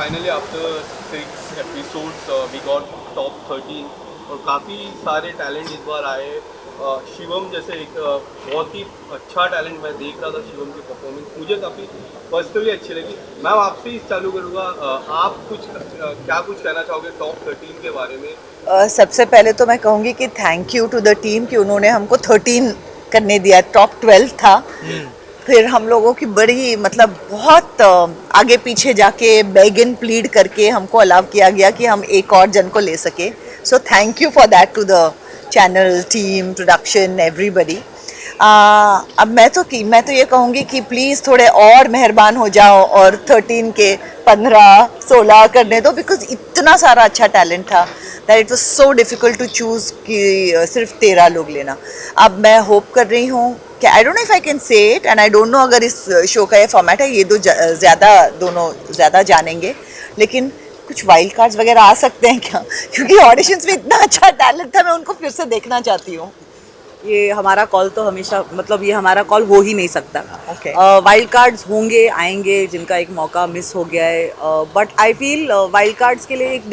finally after 6 episodes we got top 13 और काफ़ी सारे टैलेंट इस बार आए। शिवम जैसे एक बहुत ही अच्छा टैलेंट मैं देख रहा था। शिवम की परफॉर्मेंस मुझे काफ़ी पर्सनली अच्छी लगी। मैम आपसे ही चालू करूँगा। आप कुछ क्या कुछ कहना चाहोगे टॉप 13 के बारे में? सबसे पहले तो मैं कहूँगी कि thank you to the team कि उन्होंने हमको 13 करने दिया। टॉप 12 था। फिर हम लोगों की बड़ी मतलब बहुत आगे पीछे जाके बेगन प्लीड करके हमको अलाउ किया गया कि हम एक और जन को ले सके। So thank you for that to the channel team production everybody. अब मैं तो ये कहूँगी कि प्लीज़ थोड़े और मेहरबान हो जाओ और 13 के 15 16 करने दो, बिकॉज इतना सारा अच्छा टैलेंट था that it was so difficult to choose कि सिर्फ 13 लोग लेना। अब मैं होप कर रही हूँ कि I don't know if I can say it and I don't know अगर इस शो का ये फॉर्मेट है, ये दोनों ज़्यादा जानेंगे, लेकिन कुछ वाइल्ड कार्ड्स वगैरह आ सकते हैं क्या? क्योंकि ऑडिशंस में इतना अच्छा टैलेंट था, मैं उनको फिर से देखना चाहती हूँ। ये हमारा कॉल तो हमेशा मतलब ये हमारा कॉल हो ही नहीं सकता। ओके। वाइल्ड कार्ड्स होंगे, आएंगे जिनका एक मौका मिस हो गया है, but I feel wild cards के लिए एक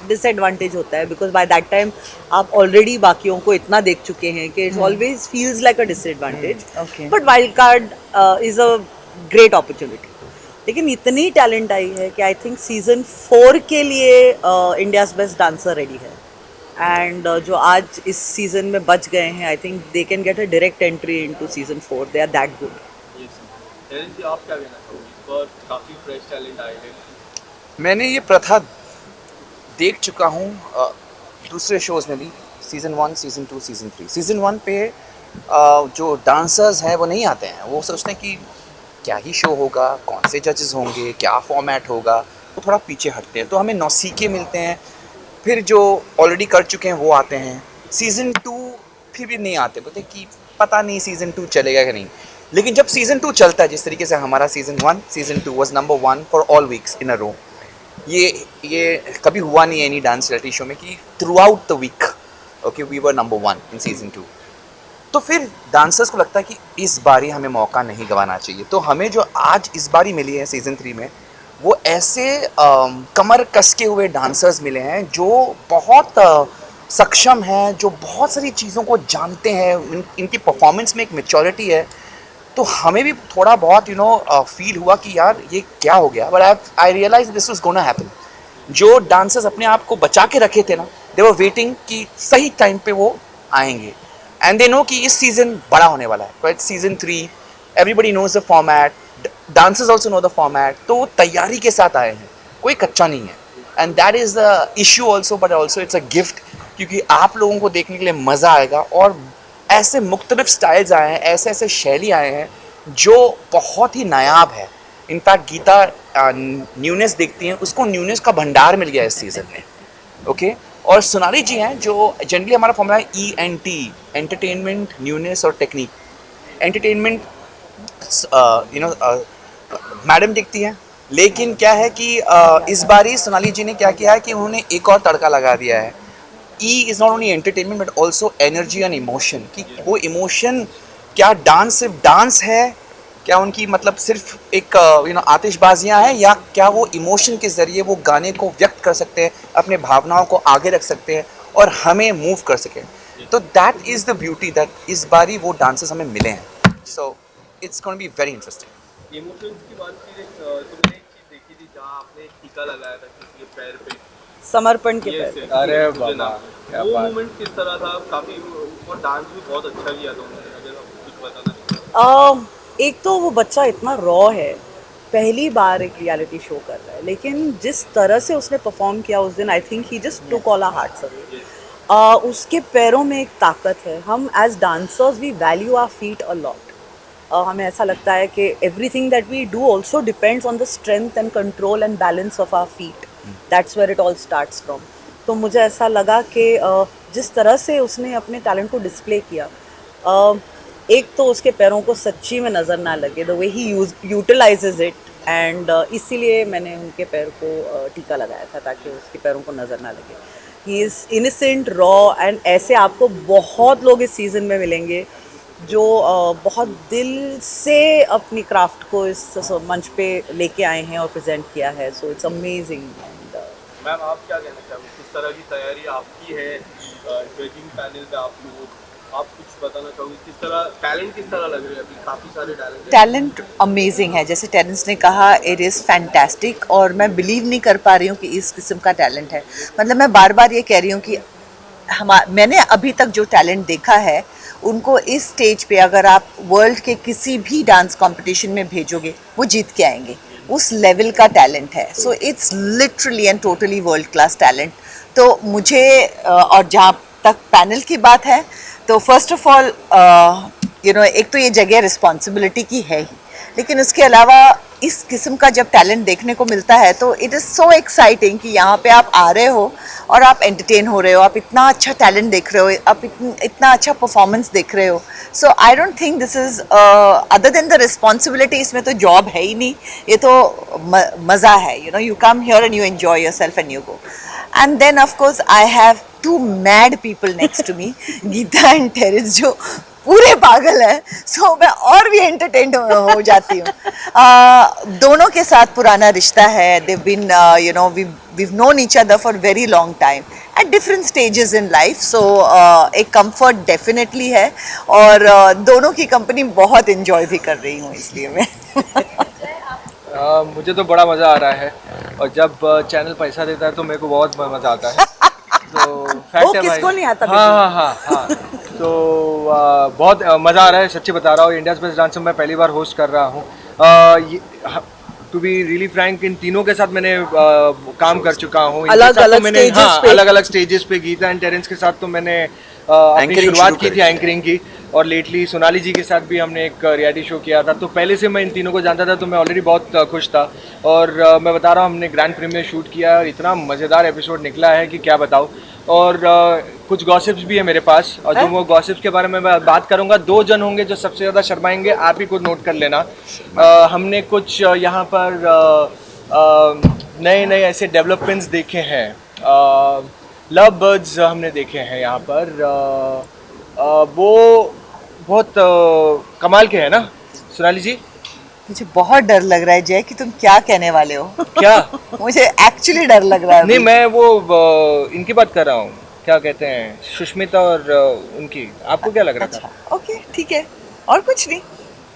डिसएडवांटेज होता है बिकॉज बाय दैट टाइम आप ऑलरेडी बाकियों को इतना देख चुके हैं कि it's always feels like a disadvantage. Okay. But wild card is a great opportunity. लेकिन इतनी टैलेंट आई है कि आई थिंक सीजन 4 के लिए इंडियाज बेस्ट डांसर रेडी है। एंड जो आज इस सीजन में बच गए हैं, I think they can get a direct entry into season 4। They are that good. Yes ji, आप क्या कहना चाहोगे? इस बार काफ़ी फ्रेश टैलेंट आए हैं। मैंने ये प्रथा देख चुका हूँ दूसरे शोज़ में भी, सीज़न 1, सीज़न 2, सीज़न 3। सीज़न 1 पे जो डांसर्स हैं वो नहीं आते हैं, वो सोचते हैं कि क्या ही शो होगा, कौन से जजेस होंगे, क्या फॉर्मेट होगा, वो थोड़ा पीछे हटते हैं। तो हमें नौसीखे मिलते हैं। फिर जो ऑलरेडी कर चुके हैं वो आते हैं। सीज़न 2 फिर भी नहीं आते, बोलते कि पता नहीं सीज़न 2 चलेगा कि नहीं। लेकिन जब सीज़न 2 चलता है, जिस तरीके से हमारा season 1, season 2 was number 1 for all weeks in a row. ये कभी हुआ नहीं है एनी डांस रियलिटी शो में कि throughout the week okay we were number 1 in season 2। तो फिर डांसर्स को लगता है कि इस बारी हमें मौका नहीं गंवाना चाहिए। तो हमें जो आज इस बारी मिली है सीज़न 3 में, वो ऐसे कमर कस के हुए डांसर्स मिले हैं जो बहुत सक्षम हैं, जो बहुत सारी चीज़ों को जानते हैं। इनकी परफॉर्मेंस में एक मैच्योरिटी है। तो हमें भी थोड़ा बहुत फील हुआ कि यार ये क्या हो गया, but I realize this was gonna happen. जो डांसर्स अपने आप को बचा के रखे थे ना, दे वर वेटिंग कि सही टाइम पे वो आएंगे। एंड दे नो कि इस सीज़न बड़ा होने वाला है। But season 3 everybody knows the format, dancers also know the format, तो वो तैयारी के साथ आए हैं, कोई कच्चा नहीं है। And that is the issue also, but also it's a gift, क्योंकि आप लोगों को देखने के लिए मज़ा आएगा। और ऐसे मुख्तलिफ स्टाइल्स आए हैं, ऐसे ऐसे शैली आए हैं जो बहुत ही नायाब है। इनफैक्ट गीता न्यूनेस देखती हैं, उसको न्यूनेस का भंडार मिल गया इस सीज़न में। ओके और सोनाली जी हैं जो जनरली हमारा फॉर्मूला है ENT, एंटरटेनमेंट, न्यूनेस और टेक्निक। एंटरटेनमेंट मैडम दिखती हैं, लेकिन क्या है कि इस बारी सोनाली जी ने क्या किया है कि उन्होंने एक और तड़का लगा दिया है। E is not only entertainment but also energy and emotion. कि वो इमोशन, क्या डांस सिर्फ डांस है, क्या उनकी मतलब सिर्फ एक आतिशबाजियाँ हैं, या क्या वो इमोशन के ज़रिए वो गाने को व्यक्त कर सकते हैं, अपने भावनाओं को आगे रख सकते हैं और हमें मूव कर सकें। तो that is the beauty that इस बारी वो डांसर्स हमें मिले हैं। So it's gonna be very interesting. Emotions की बात की तो मैंने एक चीज़ देखी थी जहाँ आपने एक टीका लगाया था किसी के पैर पे। समर्पण के ये पैर। से अरे मुझे बाबा, ना क्या वो बात। मोमेंट किस तरह था? काफ़ी और डांस भी बहुत अच्छा किया था उन्होंने, अगर आप कुछ बताना चाहें। एक तो वो बच्चा इतना रॉ है, पहली बार एक रियलिटी शो कर रहा है, लेकिन जिस तरह से उसने परफॉर्म किया उस दिन, I think he just took all our hearts away. उसके पैरों में एक ताकत है। हम as dancers we value our feet a lot. हमें ऐसा लगता है कि everything that we do also depends on the strength and control and balance of our feet. That's where it all starts from. तो मुझे ऐसा लगा कि जिस तरह से उसने अपने टैलेंट को डिस्प्ले किया, एक तो उसके पैरों को सच्ची में नज़र ना लगे, the way he utilises it, and इसीलिए मैंने उनके पैर को टीका लगाया था ताकि उसके पैरों को नज़र ना लगे। ही इज़ इनिसेंट, रॉ, एंड ऐसे आपको बहुत लोग इस सीज़न में मिलेंगे जो बहुत दिल से अपनी क्राफ्ट को इस मंच पे लेके आए हैं और प्रेजेंट किया है. So it's amazing. मैम आप क्या कहना चाहोगे, किस तरह की तैयारी आपकी है जजिंग पैनल पे? आप कुछ बताना चाहोगे, किस तरह लग रहे हैं? अभी काफ़ी सारे टैलेंट अमेजिंग है, जैसे टेरेंस ने कहा, इट इज़ फैंटास्टिक. और मैं बिलीव नहीं कर पा रही हूँ कि इस किस्म का टैलेंट है. मतलब मैं बार बार ये कह रही हूँ कि मैंने अभी तक जो टैलेंट देखा है उनको इस स्टेज पे अगर आप वर्ल्ड के किसी भी डांस कंपटीशन में भेजोगे वो जीत के आएंगे. उस लेवल का टैलेंट है. So it's literally and totally world class talent. तो मुझे और जहाँ तक पैनल की बात है तो फर्स्ट ऑफ ऑल एक तो ये जगह रिस्पॉन्सिबिलिटी की है ही, लेकिन उसके अलावा इस किस्म का जब टैलेंट देखने को मिलता है तो इट इज़ सो एक्साइटिंग कि यहाँ पे आप आ रहे हो और आप एंटरटेन हो रहे हो, आप इतना अच्छा टैलेंट देख रहे हो, आप इतना अच्छा परफॉर्मेंस देख रहे हो. So I don't think this is other than the responsibility. इसमें तो जॉब है ही नहीं, ये तो मज़ा है. You come here and you enjoy your self and you go. And then of course I have two mad people next to me, Geeta and Terence, जो पूरे पागल हैं. सो मैं और भी एंटरटेन हो जाती हूँ. दोनों के साथ पुराना रिश्ता है. they've been we've known each other for very long time at different stages in life. so एक comfort definitely है और दोनों की कंपनी बहुत enjoy भी कर रही हूँ, इसलिए मैं मुझे तो बड़ा मज़ा आ रहा है और जब चैनल पैसा देता है तो मेरे को बहुत मज़ा आता है. तो फैक्ट है भाई. किसको नहीं आता? हाँ. तो बहुत मज़ा आ रहा है, सच्ची बता रहा हूँ. इंडियाज़ बेस्ट डांसर मैं पहली बार होस्ट कर रहा हूँ. टू बी रियली फ्रैंक, इन तीनों के साथ मैंने काम कर चुका हूँ. अलग अलग स्टेजेस पे. गीता एंड टेरेंस के साथ तो मैंने अपनी शुरुआत की थी एंकरिंग की, और लेटली सोनाली जी के साथ भी हमने एक रियलिटी शो किया था. तो पहले से मैं इन तीनों को जानता था, तो मैं ऑलरेडी बहुत खुश था. और मैं बता रहा हूँ, हमने ग्रैंड प्रीमियर शूट किया और इतना मज़ेदार एपिसोड निकला है कि क्या बताऊँ. और कुछ गॉसिप्स भी है मेरे पास, और जो वो गॉसिप्स के बारे में मैं बात करूँगा. 2 जन होंगे जो सबसे ज़्यादा शर्माएंगे, आप ही को नोट कर लेना. हमने कुछ यहाँ पर नए ऐसे डेवलपमेंट्स देखे हैं. लव बर्ड्स हमने देखे हैं यहाँ पर. वो बहुत कमाल के हैं ना सोनाली जी? मुझे बहुत डर लग रहा है जय कि तुम क्या कहने वाले हो. क्या? मुझे एक्चुअली डर लग रहा है. नहीं, मैं वो इनकी बात कर रहा हूँ, क्या कहते हैं, सुष्मिता और उनकी. आपको क्या लग रहा था? ओके, ठीक है, और कुछ नहीं.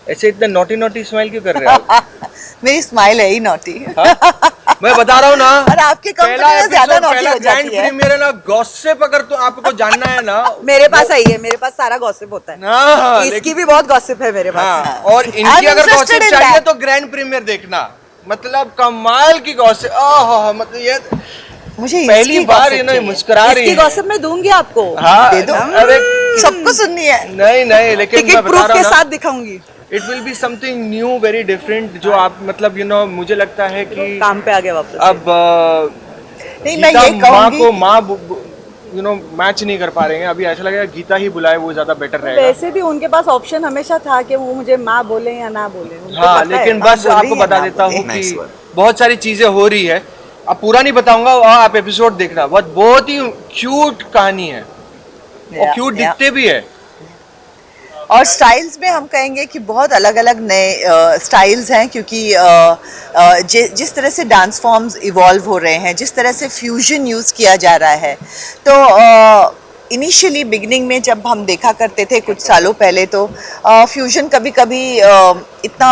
ऐसे इतना नॉटी स्माइल क्यों कर रहे हो आप? मेरी स्माइल है ही नॉटी. मैं बता रहा हूँ ना, और आपके कंपनी में ज्यादा नॉटी हो जाती है. मेरा ना गॉसिप अगर तो आपको जानना है ना, मेरे पास आई है, मेरे पास सारा गॉसिप होता है. हाँ, इसकी भी बहुत गॉसिप है मेरे पास. हाँ, और इनकी अगर गॉसिप चाहिए तो ग्रैंड प्रीमियर देखना. मतलब कमाल की गॉसिप. मतलब ये मुझे पहली बार ये मुस्कुरा रही है. इसकी गॉसिप मैं दूंगी आपको. हाँ, दे दो. अरे सबको सुननी है. नहीं, लेकिन टिकट प्रूफ के साथ दिखाऊंगी. It will be something new, very different, जो आप मतलब मुझे लगता है कि काम पे आ गए वापस. अब नहीं, मैं ये कहूंगी माँ मैच नहीं कर पा रहे हैं अभी. ऐसा लगेगा गीता ही बुलाए, वो ज्यादा बेटर रहेगा. वैसे भी उनके पास ऑप्शन हमेशा था कि वो मुझे माँ बोले या ना बोले. हाँ, लेकिन बस आपको बता देता हूँ कि बहुत सारी चीजें हो रही है. अब पूरा नहीं बताऊंगा, आप एपिसोड देखना. बहुत ही क्यूट कहानी है और क्यूट दिखते भी है. और स्टाइल्स में हम कहेंगे कि बहुत अलग अलग नए स्टाइल्स हैं, क्योंकि जिस तरह से डांस फॉर्म्स इवॉल्व हो रहे हैं, जिस तरह से फ्यूजन यूज़ किया जा रहा है. तो इनिशियली बिगनिंग में जब हम देखा करते थे कुछ सालों पहले, तो फ्यूजन कभी कभी इतना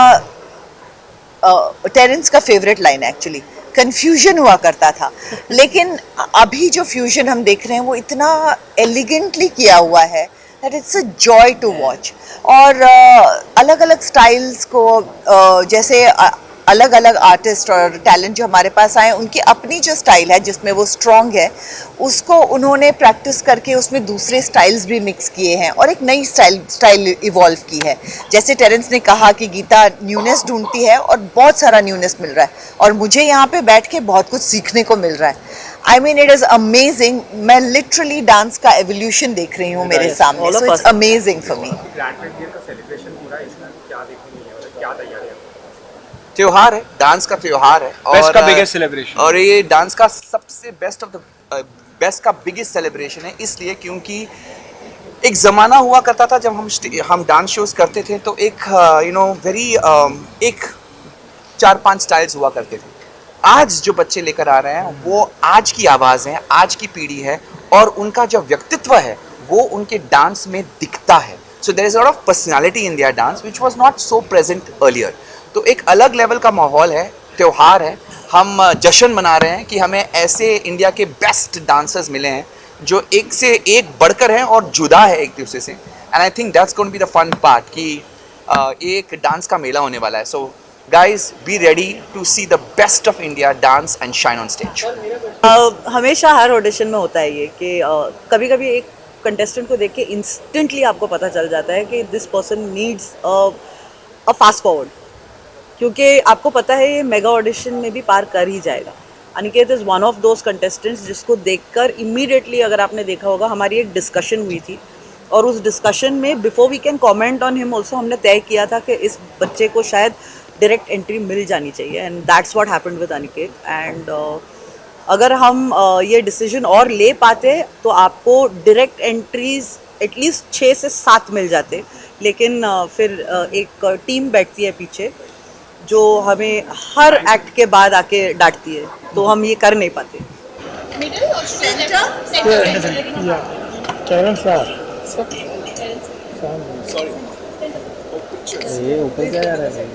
टेरेंस का फेवरेट लाइन एक्चुअली, कन्फ्यूजन हुआ करता था. लेकिन अभी जो फ्यूजन हम देख रहे हैं वो इतना एलिगेंटली किया हुआ है that it's a joy to watch. और अलग अलग स्टाइल्स को जैसे अलग अलग आर्टिस्ट और टैलेंट जो हमारे पास आए, उनकी अपनी जो स्टाइल है जिसमें वो स्ट्रॉन्ग है, उसको उन्होंने प्रैक्टिस करके उसमें दूसरे स्टाइल्स भी मिक्स किए हैं और एक नई स्टाइल इवॉल्व की है. जैसे टेरेंस ने कहा कि गीता न्यूनेस ढूंढती है और बहुत सारा न्यूनेस मिल रहा है, और मुझे यहाँ पे बैठ के बहुत कुछ सीखने को मिल रहा है. I mean, it is amazing. मैं literally डांस का एवोल्यूशन देख रही हूँ मेरे सामने. So it's amazing for me. त्योहार है, डांस का त्योहार है. बेस्ट का बिगेस्ट सेलिब्रेशन. और ये डांस का सबसे बेस्ट का बिगेस्ट सेलिब्रेशन है, इसलिए क्योंकि एक ज़माना हुआ करता था जब हम डांस शोज करते थे तो एक वेरी एक 4-5 स्टाइल्स हुआ करते थे। आज जो बच्चे लेकर आ रहे हैं वो आज की आवाज़ है, आज की पीढ़ी है, और उनका जो व्यक्तित्व है वो उनके डांस में दिखता है। So there is lot of personality in their dance which was not so present earlier. तो एक अलग लेवल का माहौल है, त्योहार है, हम जश्न मना रहे हैं कि हमें ऐसे इंडिया के बेस्ट डांसर्स मिले हैं जो एक से एक बढ़कर हैं और जुदा है एक दूसरे से। And I think that's going to be the fun part कि एक डांस का मेला होने वाला है। सो guys, be ready to see the best of India dance and shine on stage. हमेशा हर ऑडिशन में होता है ये कि कभी कभी एक कंटेस्टेंट को देख के इंस्टेंटली आपको पता चल जाता है कि this person needs a fast forward, क्योंकि आपको पता है ये मेगा ऑडिशन में भी पार कर ही जाएगा। Aniket is one of those contestants जिसको देखकर इमीडिएटली, अगर आपने देखा होगा, हमारी एक डिस्कशन हुई थी और उस डिस्कशन में before we can comment on him also हमने तय किया था कि इस बच्चे को शायद डायरेक्ट एंट्री मिल जानी चाहिए, and that's what happened with Aniket. And अगर हम ये डिसीजन और ले पाते तो आपको डायरेक्ट एंट्रीज एटलीस्ट 6 से 7 मिल जाते, लेकिन फिर एक टीम बैठती है पीछे जो हमें हर एक्ट के बाद आके डांटती है, तो हम ये कर नहीं पाते। Middle or center? Center. Yeah. Karen sir. ये ऊपर क्या जा रहा है?